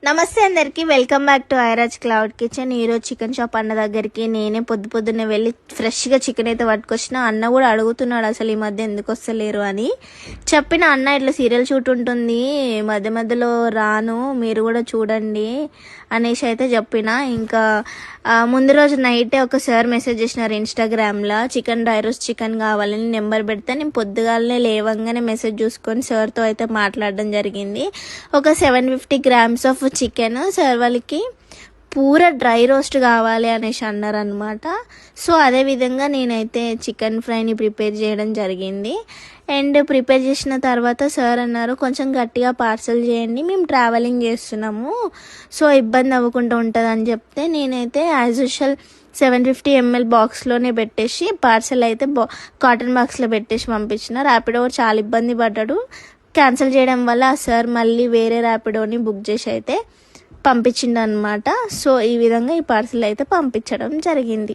నమస్తే అందరికి, welcome back to Iraj cloud kitchen. ఈరోజు చికెన్ షాప్ అన్న దగ్గరికి నేనే పొద్దున్నే వెళ్ళి ఫ్రెష్గా చికెన్ అయితే పట్టుకొచ్చిన. అన్న కూడా అడుగుతున్నాడు అసలు ఈ మధ్య ఎందుకు వస్తలేరు అని. చెప్పిన అన్న ఇట్లా సీరియల్ షూట్ ఉంటుంది, మధ్య మధ్యలో రాను, మీరు కూడా చూడండి అనేసి అయితే చెప్పిన. ఇంకా ముందు రోజు నైటే ఒక సార్ మెసేజ్ చేసినారు ఇన్స్టాగ్రామ్లో, చికెన్ డ్రై రోస్ట్ చికెన్ కావాలని నెంబర్ పెడితే నేను పొద్దుగాలనే లేవంగానే మెసేజ్ చూసుకొని సార్తో అయితే మాట్లాడడం జరిగింది. ఒక 750 grams ఆఫ్ చికెన్ సార్ వాళ్ళకి పూర డ్రై రోస్ట్ కావాలి అనేసి అన్నారనమాట. సో అదేవిధంగా నేనైతే చికెన్ ఫ్రైని ప్రిపేర్ చేయడం జరిగింది. అండ్ ప్రిపేర్ చేసిన తర్వాత సార్ అన్నారు కొంచెం గట్టిగా పార్సల్ చేయండి, మేము ట్రావెలింగ్ చేస్తున్నాము, సో ఇబ్బంది అవ్వకుండా ఉంటుంది అని చెప్తే నేనైతే యాజ్ యూజువల్ 750 ml బాక్స్లోనే పెట్టేసి పార్సల్ అయితే కాటన్ బాక్స్లో పెట్టేసి పంపించిన. ర్యాపిడో చాలా ఇబ్బంది పడ్డాడు, క్యాన్సిల్ చేయడం వల్ల ఆ సార్ మళ్ళీ వేరే ర్యాపిడోని బుక్ చేసి అయితే పంపించిండు అనమాట. సో ఈ విధంగా ఈ పార్సిల్ అయితే పంపించడం జరిగింది.